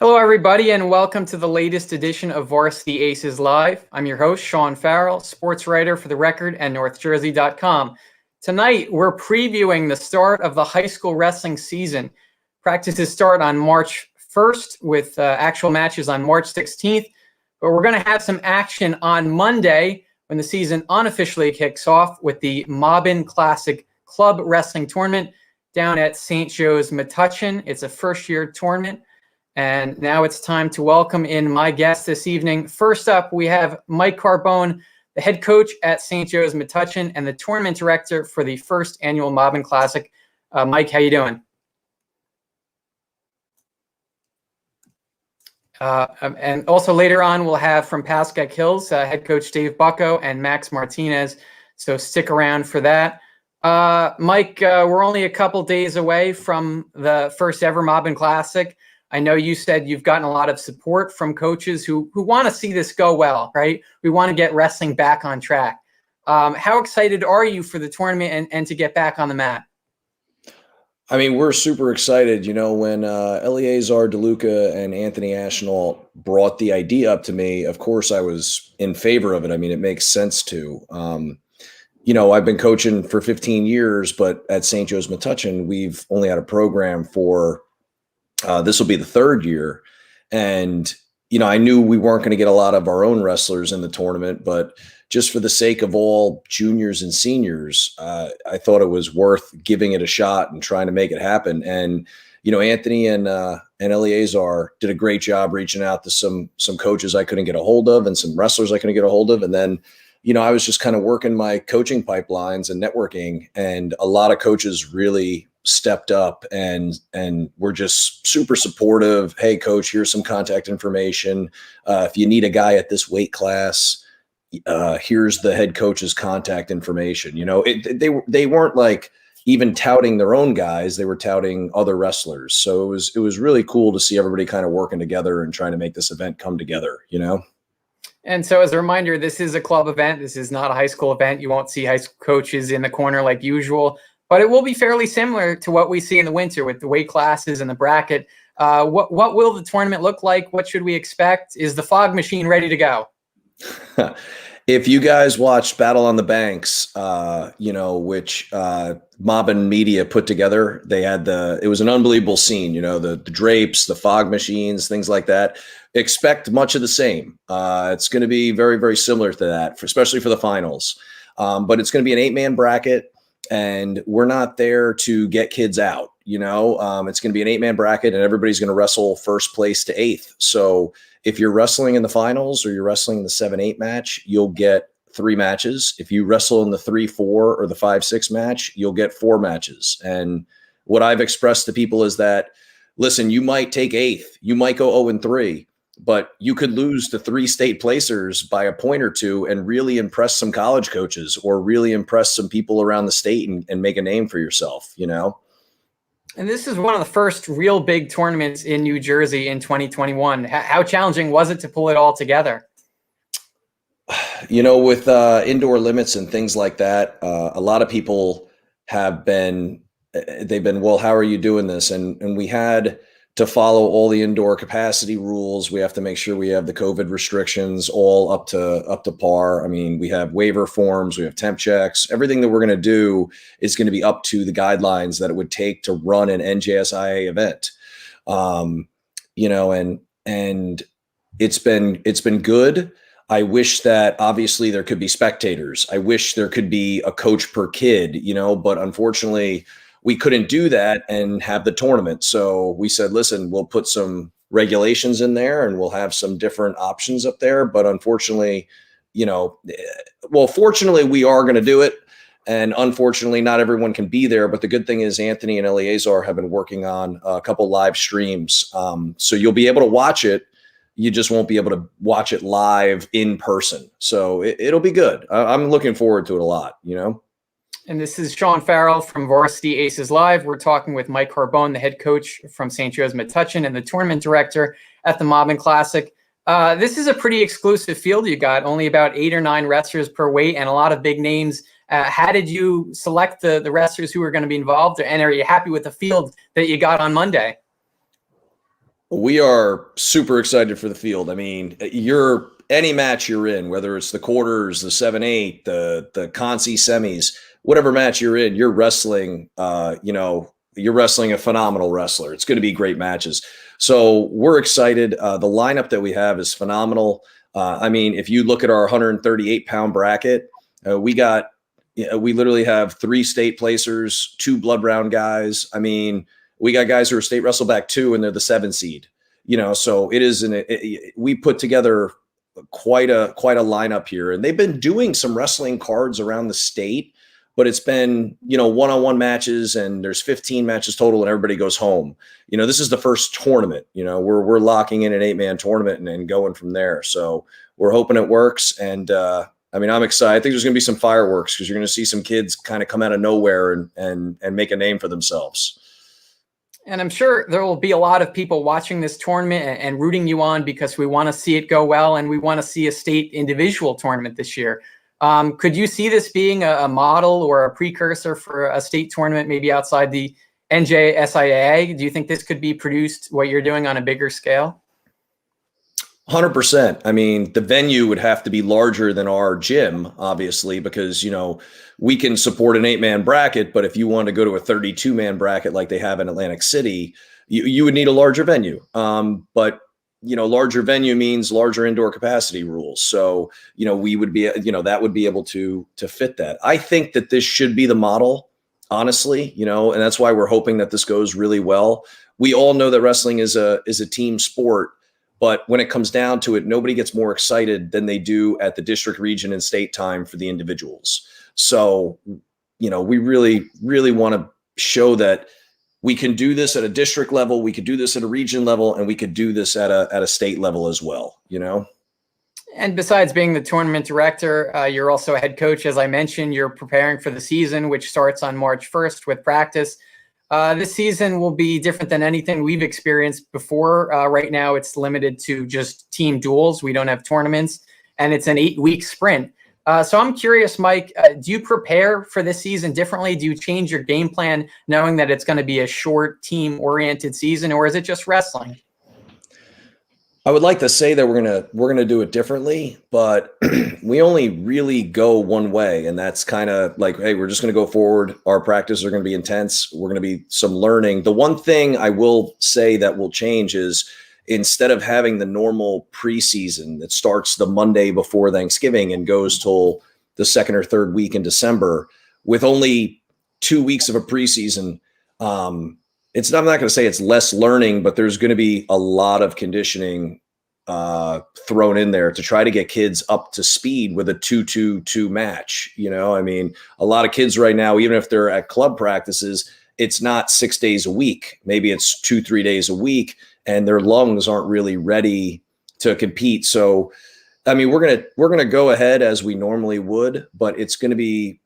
Hello, everybody, and welcome to the latest edition of Varsity Aces Live. I'm your host, Sean Farrell, sports writer for The Record and NorthJersey.com. Tonight, we're previewing the start of the high school wrestling season. Practices start on March 1st with actual matches on March 16th, but we're going to have some action on Monday when the season unofficially kicks off with the Mobbin Classic Club Wrestling Tournament down at St. Joseph-Metuchen. It's a first-year tournament. And now it's time to welcome in my guest this evening. First up, we have Mike Carbone, the head coach at St. Joseph-Metuchen and the tournament director for the first annual Mobbin Classic. Mike, how you doing? And also later on, we'll have from Pascack Hills, head coach Dave Bucco and Max Martinez. So stick around for that. Mike, we're only a couple days away from the first ever Mobbin Classic. I know you said you've gotten a lot of support from coaches who want to see this go well, right? We want to get wrestling back on track. How excited are you for the tournament and to get back on the mat? I mean, we're super excited. You know, when Eleazar DeLuca and Anthony Ashnault brought the idea up to me, of course I was in favor of it. I mean, it makes sense to. You know, I've been coaching for 15 years, but at St. Joseph-Metuchen, we've only had a program for this will be the third year. And, you know, I knew we weren't going to get a lot of our own wrestlers in the tournament, but just for the sake of all juniors and seniors, I thought it was worth giving it a shot and trying to make it happen. And, you know, Anthony and Eleazar did a great job reaching out to some coaches I couldn't get a hold of and some wrestlers I couldn't get a hold of. And then, you know, I was just kind of working my coaching pipelines and networking, and a lot of coaches really stepped up and were just super supportive. Hey, coach, here's some contact information. If you need a guy at this weight class, here's the head coach's contact information. You know, they weren't like even touting their own guys. They were touting other wrestlers. So it was really cool to see everybody kind of working together and trying to make this event come together, you know? And so as a reminder, this is a club event. This is not a high school event. You won't see high school coaches in the corner like usual, but it will be fairly similar to what we see in the winter with the weight classes and the bracket. What will the tournament look like? What should we expect? Is the fog machine ready to go? If you guys watched Battle on the Banks, you know, which Mobbin Media put together, it was an unbelievable scene, you know, the drapes, the fog machines, things like that. Expect much of the same. It's going to be very, very similar to that, especially for the finals. But it's going to be an 8-man bracket, and we're not there to get kids out. You know, it's going to be an 8-man bracket, and everybody's going to wrestle first place to 8th. So if you're wrestling in the finals or you're wrestling in the 7-8 match, you'll get 3 matches. If you wrestle in the 3-4 or the 5-6 match, you'll get 4 matches. And what I've expressed to people is that, listen, you might take 8th, you might go 0-3, but you could lose to 3 state placers by a point or two and really impress some college coaches or really impress some people around the state and make a name for yourself, you know? And this is one of the first real big tournaments in New Jersey in 2021. How challenging was it to pull it all together? You know, with indoor limits and things like that, a lot of people they've been, well, how are you doing this? And we had to follow all the indoor capacity rules. We have to make sure we have the COVID restrictions all up to par. I mean, we have waiver forms, we have temp checks. Everything that we're going to do is going to be up to the guidelines that it would take to run an NJSIA event. You know, and it's been good. I wish that obviously there could be spectators. I wish there could be a coach per kid, you know, but unfortunately we couldn't do that and have the tournament. So we said, listen, we'll put some regulations in there and we'll have some different options up there. But unfortunately, you know, well, fortunately we are going to do it. And unfortunately, not everyone can be there. But the good thing is Anthony and Eleazar have been working on a couple live streams. So you'll be able to watch it. You just won't be able to watch it live in person. So it'll be good. I'm looking forward to it a lot, you know? And this is Sean Farrell from Varsity Aces Live. We're talking with Mike Carbone, the head coach from St. Joseph-Metuchen and the tournament director at the Mobbin Classic. This is a pretty exclusive field you got, only about 8 or 9 wrestlers per weight and a lot of big names. How did you select the wrestlers who are going to be involved? And are you happy with the field that you got on Monday? We are super excited for the field. I mean, any match you're in, whether it's the quarters, the 7-8, the consi semis, whatever match you're in, you're wrestling. You're wrestling a phenomenal wrestler. It's going to be great matches. So we're excited. The lineup that we have is phenomenal. I mean, if you look at our 138-pound bracket, we literally have 3 state placers, 2 blood round guys. I mean, we got guys who are state wrestleback 2, and they're the 7 seed. So it is we put together quite a lineup here, and they've been doing some wrestling cards around the state, but it's been one-on-one matches, and there's 15 matches total, and everybody goes home. This is the first tournament. We're locking in an 8-man tournament and going from there. So we're hoping it works, and I'm excited. I think there's going to be some fireworks because you're going to see some kids kind of come out of nowhere and make a name for themselves. And I'm sure there will be a lot of people watching this tournament and rooting you on because we want to see it go well, and we want to see a state individual tournament this year. Could you see this being a model or a precursor for a state tournament, maybe outside the NJSIAA? Do you think this could be produced, what you're doing, on a bigger scale? 100%. I mean, the venue would have to be larger than our gym, obviously, because, we can support an 8-man bracket, but if you want to go to a 32-man bracket like they have in Atlantic City, you would need a larger venue. But larger venue means larger indoor capacity rules. So, we would be, that would be able to fit that. I think that this should be the model, honestly, and that's why we're hoping that this goes really well. We all know that wrestling is a team sport. But when it comes down to it, nobody gets more excited than they do at the district, region, and state time for the individuals. So, we really, really want to show that we can do this at a district level, we could do this at a region level, and we could do this at a state level as well, And besides being the tournament director, you're also a head coach. As I mentioned, you're preparing for the season, which starts on March 1st with practice. This season will be different than anything we've experienced before. Right now, it's limited to just team duels. We don't have tournaments, and it's an 8-week sprint. So I'm curious, Mike, do you prepare for this season differently? Do you change your game plan knowing that it's going to be a short team-oriented season, or is it just wrestling? I would like to say that we're gonna do it differently, but we only really go one way, and that's kind of like, hey, we're just gonna go forward. Our practices are gonna be intense. We're gonna be some learning. The one thing I will say that will change is instead of having the normal preseason that starts the Monday before Thanksgiving and goes till the 2nd or 3rd week in December, with only 2 weeks of a preseason, I'm not going to say it's less learning, but there's going to be a lot of conditioning thrown in there to try to get kids up to speed with a 2-2-2 match. A lot of kids right now, even if they're at club practices, it's not 6 days a week. Maybe it's 2-3 days a week, and their lungs aren't really ready to compete. So, we're gonna go ahead as we normally would, but it's gonna be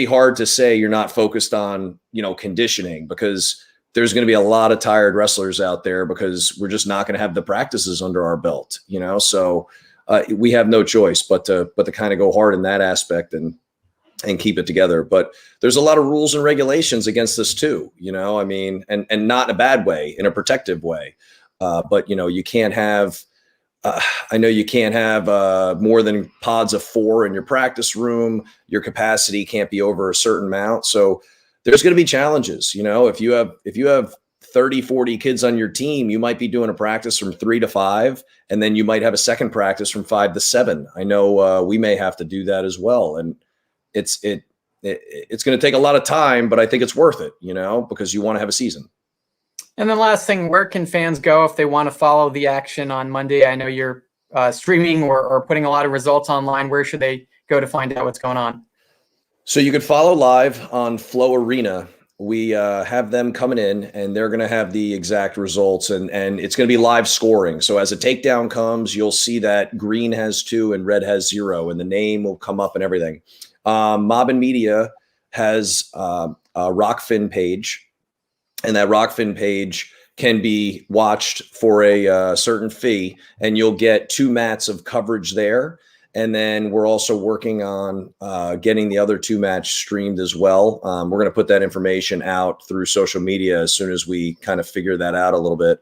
hard to say you're not focused on conditioning, because there's going to be a lot of tired wrestlers out there because we're just not going to have the practices under our belt, so we have no choice but to kind of go hard in that aspect and keep it together. But there's a lot of rules and regulations against this too, and not in a bad way, in a protective way. But you can't have, I know you can't have more than pods of 4 in your practice room. Your capacity can't be over a certain amount. So there's going to be challenges. If you have 30, 40 kids on your team, you might be doing a practice from 3 to 5, and then you might have a second practice from 5 to 7. I know we may have to do that as well. And it's going to take a lot of time, but I think it's worth it, because you want to have a season. And then last thing, where can fans go if they want to follow the action on Monday? I know you're streaming or putting a lot of results online. Where should they go to find out what's going on? So you could follow live on Flow Arena. We have them coming in, and they're going to have the exact results, and it's going to be live scoring. So as a takedown comes, you'll see that green has 2 and red has 0, and the name will come up and everything. Mobbin Media has a Rockfin page, and that Rockfin page can be watched for a certain fee, and you'll get 2 mats of coverage there. And then we're also working on getting the other 2 match streamed as well. We're going to put that information out through social media as soon as we kind of figure that out a little bit.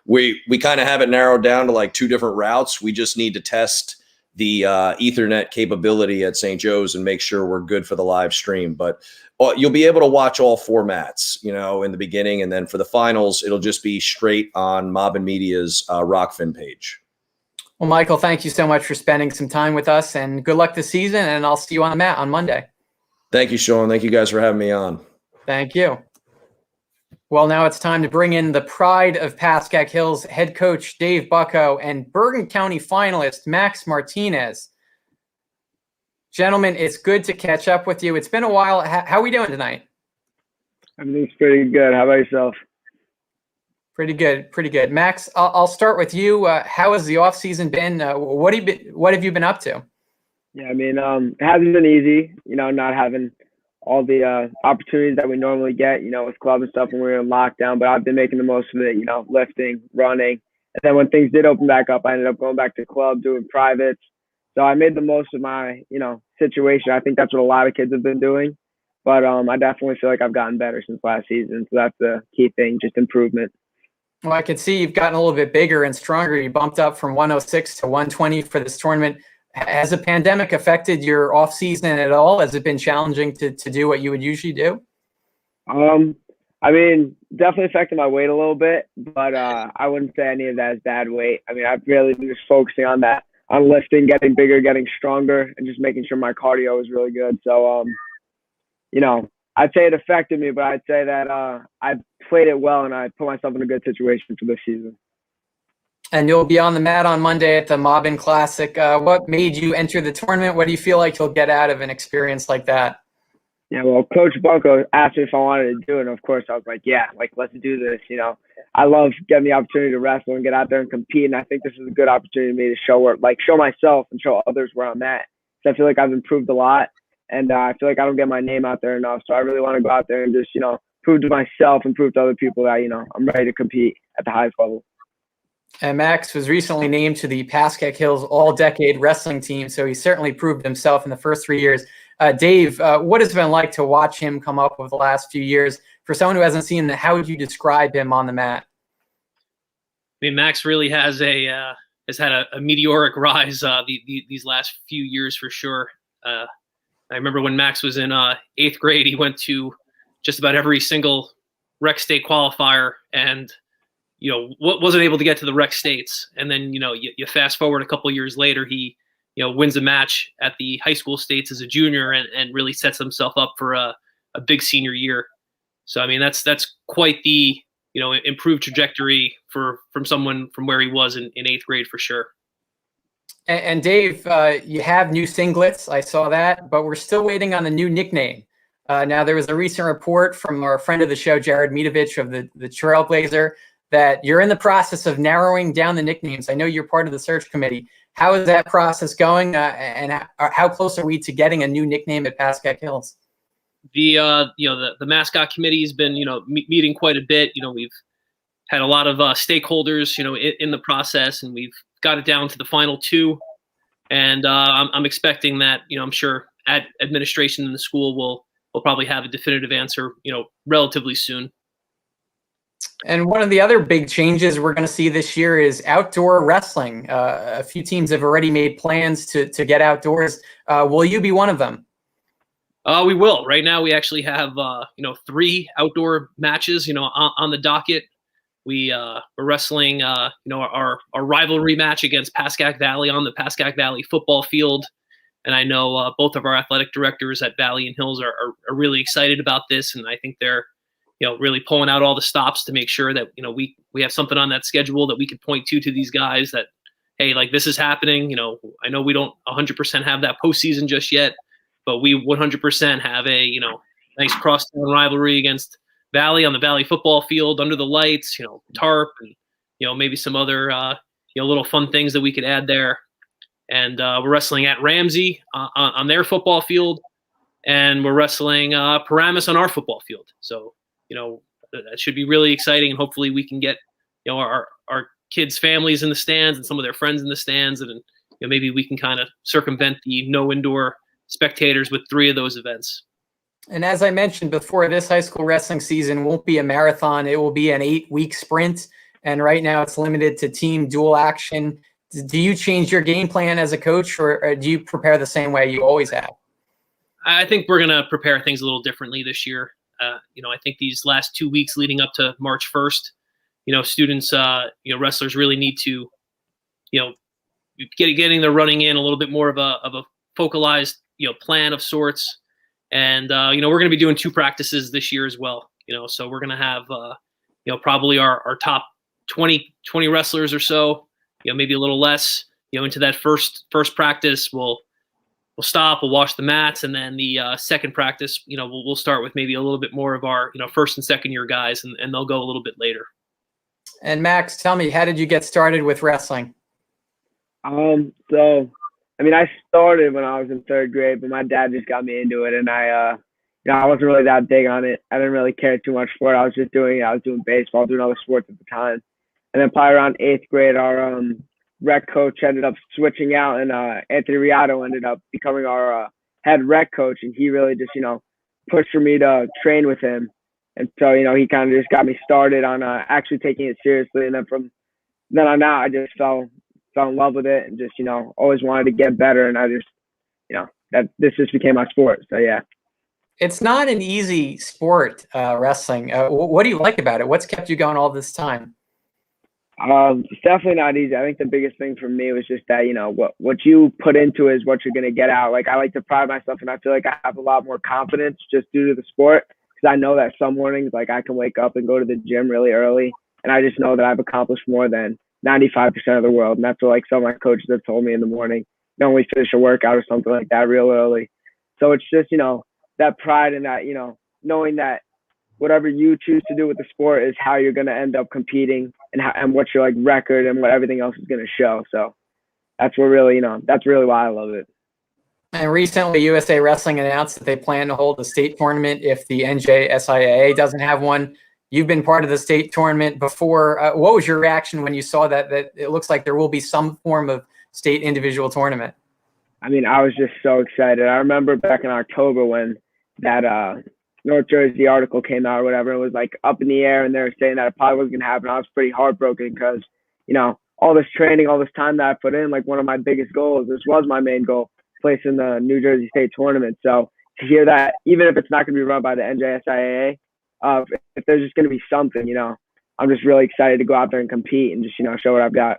We kind of have it narrowed down to like 2 different routes. We just need to test the Ethernet capability at St. Joe's and make sure we're good for the live stream. But you'll be able to watch all formats, in the beginning. And then for the finals, it'll just be straight on Mobbin Media's Rockfin page. Well, Michael, thank you so much for spending some time with us, and good luck this season, and I'll see you on the mat on Monday. Thank you, Sean. Thank you guys for having me on. Thank you. Well, now it's time to bring in the pride of Pascack Hills, head coach Dave Bucco, and Bergen County finalist Max Martinez. Gentlemen, it's good to catch up with you. It's been a while. How are we doing tonight? Everything's pretty good. How about yourself? Pretty good, pretty good. Max, I'll start with you. How has the off season been? What have you been up to? Yeah, I mean, it hasn't been easy, not having all the opportunities that we normally get, with club and stuff when we were in lockdown. But I've been making the most of it, lifting, running. And then when things did open back up, I ended up going back to club, doing privates. So I made the most of my, situation. I think that's what a lot of kids have been doing. But I definitely feel like I've gotten better since last season. So that's the key thing, just improvement. Well, I can see you've gotten a little bit bigger and stronger. You bumped up from 106 to 120 for this tournament. Has the pandemic affected your off season at all? Has it been challenging to do what you would usually do? I mean, definitely affected my weight a little bit, but I wouldn't say any of that is bad weight. I mean, I've really been just focusing on that, on lifting, getting bigger, getting stronger, and just making sure my cardio is really good. So, I'd say it affected me, but I'd say that I played it well and I put myself in a good situation for this season. And you'll be on the mat on Monday at the Mobbin Classic. What made you enter the tournament? What do you feel like you'll get out of an experience like that? Yeah, well, Coach Bucco asked me if I wanted to do it, and of course I was like, yeah, let's do this. I love getting the opportunity to wrestle and get out there and compete, and I think this is a good opportunity for me to show myself and show others where I'm at. So I feel like I've improved a lot. And I feel like I don't get my name out there enough. So I really want to go out there and just, prove to myself and prove to other people that, I'm ready to compete at the highest level. And Max was recently named to the Pascack Hills All-Decade Wrestling Team. So he certainly proved himself in the first 3 years. Dave, what has it been like to watch him come up over the last few years? For someone who hasn't seen him, how would you describe him on the mat? I mean, Max really has had a meteoric rise these last few years for sure. I remember when Max was in 8th grade, he went to just about every single rec state qualifier and, wasn't able to get to the rec states. And then, you fast forward a couple years later, he, wins a match at the high school states as a junior and really sets himself up for a big senior year. So, I mean, that's quite the, improved trajectory from someone from where he was in 8th grade for sure. And Dave, you have new singlets. I saw that, but we're still waiting on the new nickname. Now, there was a recent report from our friend of the show, Jared Mitovich of the Trailblazer, that you're in the process of narrowing down the nicknames. I know you're part of the search committee. How is that process going, and how close are we to getting a new nickname at Pascack Hills? The mascot committee has been meeting quite a bit. We've had a lot of stakeholders in the process, and we've got it down to the final 2, and I'm expecting that I'm sure administration in the school will probably have a definitive answer relatively soon. And one of the other big changes we're going to see this year is outdoor wrestling. A few teams have already made plans to get outdoors. Will you be one of them? We will. Right now, we actually have 3 outdoor matches on the docket. We're wrestling, our rivalry match against Pascack Valley on the Pascack Valley football field. And I know both of our athletic directors at Valley and Hills are really excited about this. And I think they're, really pulling out all the stops to make sure that, we have something on that schedule that we could point to these guys that, hey, this is happening. I know we don't 100% have that postseason just yet, but we 100% have a, nice crosstown rivalry against Valley on the Valley football field under the lights, tarp, and, maybe some other, little fun things that we could add there. And we're wrestling at Ramsey on their football field, and we're wrestling Paramus on our football field. So, that should be really exciting, and hopefully we can get, our kids' families in the stands and some of their friends in the stands, and, maybe we can kind of circumvent the no indoor spectators with 3 of those events. And as I mentioned before, this high school wrestling season won't be a marathon. It will be an 8-week sprint. And right now it's limited to team dual action. Do you change your game plan as a coach, or do you prepare the same way you always have? I think we're going to prepare things a little differently this year. I think these last 2 weeks leading up to March 1st, students, wrestlers really need to, getting their running in a little bit more of a focalized, plan of sorts. And, we're going to be doing 2 practices this year as well. So we're going to have, probably our top 20 wrestlers or so, maybe a little less, into that first practice. We'll stop, we'll wash the mats, and then the second practice, we'll start with maybe a little bit more of our, first and second year guys, and they'll go a little bit later. And Max, tell me, how did you get started with wrestling? I started when I was in 3rd grade, but my dad just got me into it, and I wasn't really that big on it. I didn't really care too much for it. I was doing baseball, doing other sports at the time. And then probably around 8th grade, our rec coach ended up switching out, and Anthony Riato ended up becoming our head rec coach, and he really just, pushed for me to train with him. And so, he kind of just got me started on actually taking it seriously. And then from then on out, I just fell in love with it, and just, always wanted to get better. And I just, this just became my sport. So, yeah. It's not an easy sport, wrestling. What do you like about it? What's kept you going all this time? It's definitely not easy. I think the biggest thing for me was just that, what you put into it is what you're going to get out. Like, I like to pride myself, and I feel like I have a lot more confidence just due to the sport, because I know that some mornings, like, I can wake up and go to the gym really early, and I just know that I've accomplished more than 95% of the world. And that's what, like, some of my coaches have told me in the morning. Don't we finish a workout or something like that real early. So it's just, that pride in that, knowing that whatever you choose to do with the sport is how you're going to end up competing, and what your, like, record and what everything else is going to show. So that's what really, that's really why I love it. And recently, USA Wrestling announced that they plan to hold a state tournament if the NJSIAA doesn't have one. You've been part of the state tournament before. What was your reaction when you saw that it looks like there will be some form of state individual tournament? I was just so excited. I remember back in October when that North Jersey article came out or whatever. It was, like, up in the air, and they were saying that it probably wasn't going to happen. I was pretty heartbroken because, all this training, all this time that I put in, like, one of my biggest goals, this was my main goal, place in the New Jersey State tournament. So to hear that, even if it's not going to be run by the NJSIAA, if there's just going to be something, I'm just really excited to go out there and compete and just, show what I've got.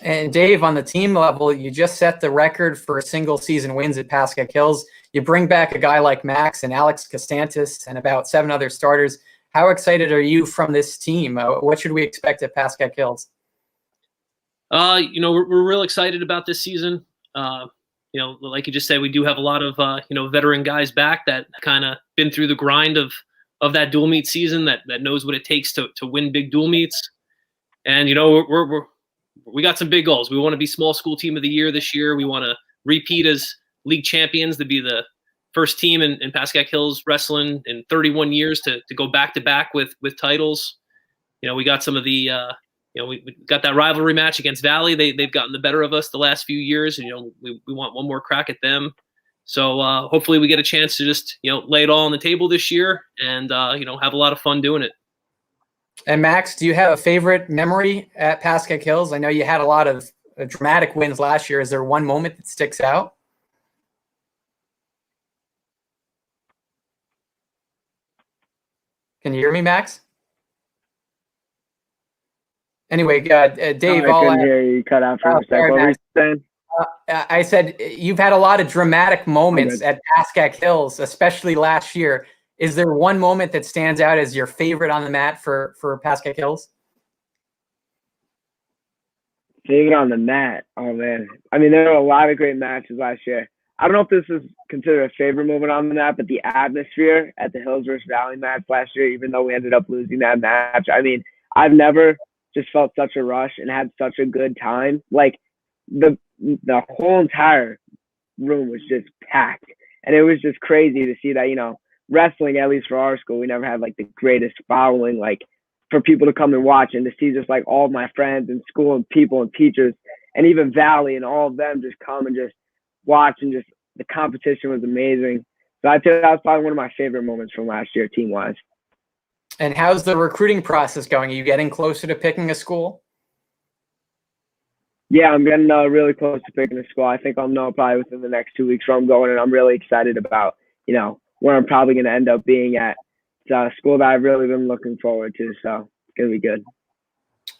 And Dave, on the team level, you just set the record for single season wins at Pascack Hills. You bring back a guy like Max and Alex Costantis and about 7 other starters. How excited are you from this team? What should we expect at Pascack Hills? We're real excited about this season. Like you just said, we do have a lot of, veteran guys back that kind of been through the grind of that dual meet season, that knows what it takes to win big dual meets. And, we got some big goals. We want to be small school team of the year this year. We want to repeat as league champions, to be the first team in Pascack Hills wrestling in 31 years to go back to back with titles. We got some of the, we got that rivalry match against Valley. They've gotten the better of us the last few years, and, we want one more crack at them. So hopefully we get a chance to just, lay it all on the table this year and, have a lot of fun doing it. And Max, do you have a favorite memory at Pascack Hills? I know you had a lot of dramatic wins last year. Is there one moment that sticks out? Can you hear me, Max? Anyway, Dave, I couldn't hear you. Cut out for a second. What were you saying? I said you've had a lot of dramatic moments at Pascack Hills, especially last year. Is there one moment that stands out as your favorite on the mat for Pascack Hills? Favorite on the mat? Oh, man. There were a lot of great matches last year. I don't know if this is considered a favorite moment on the mat, but the atmosphere at the Hills versus Valley match last year, even though we ended up losing that match, I've never just felt such a rush and had such a good time. Like, the whole entire room was just packed. And it was just crazy to see that, wrestling, at least for our school, we never had, like, the greatest following, like, for people to come and watch, and to see just, like, all of my friends in school and people and teachers and even Valley and all of them just come and just watch, and just the competition was amazing. So I'd say that was probably one of my favorite moments from last year, team-wise. And how's the recruiting process going? Are you getting closer to picking a school? Yeah, I'm getting really close to picking a school. I think I'll know probably within the next 2 weeks where I'm going, and I'm really excited about, where I'm probably going to end up being at. It's a school that I've really been looking forward to, so it's going to be good.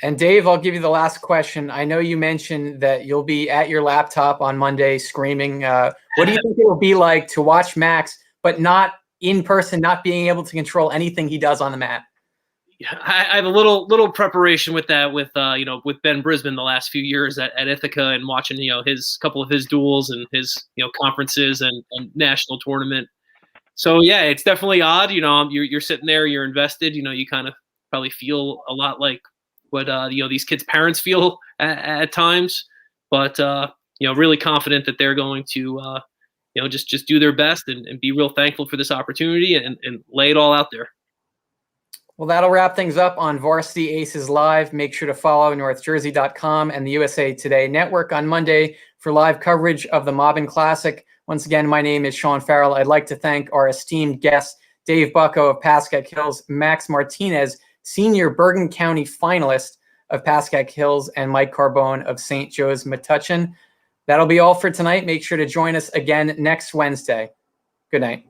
And Dave, I'll give you the last question. I know you mentioned that you'll be at your laptop on Monday screaming. What do you think it will be like to watch Max, but not in person, not being able to control anything he does on the mat? Yeah, I have a little preparation with that, with Ben Brisbane the last few years at Ithaca, and watching his couple of his duels and his conferences and national tournament. So yeah, it's definitely odd. You're sitting there, you're invested. You kind of probably feel a lot like what these kids' parents feel at times, but really confident that they're going to just do their best and be real thankful for this opportunity and lay it all out there. Well, that'll wrap things up on Varsity Aces Live. Make sure to follow NorthJersey.com and the USA Today Network on Monday for live coverage of the Mobbin Classic. Once again, my name is Sean Farrell. I'd like to thank our esteemed guests, Dave Bucco of Pascack Hills, Max Martinez, senior Bergen County finalist of Pascack Hills, and Mike Carbone of St. Joseph-Metuchen. That'll be all for tonight. Make sure to join us again next Wednesday. Good night.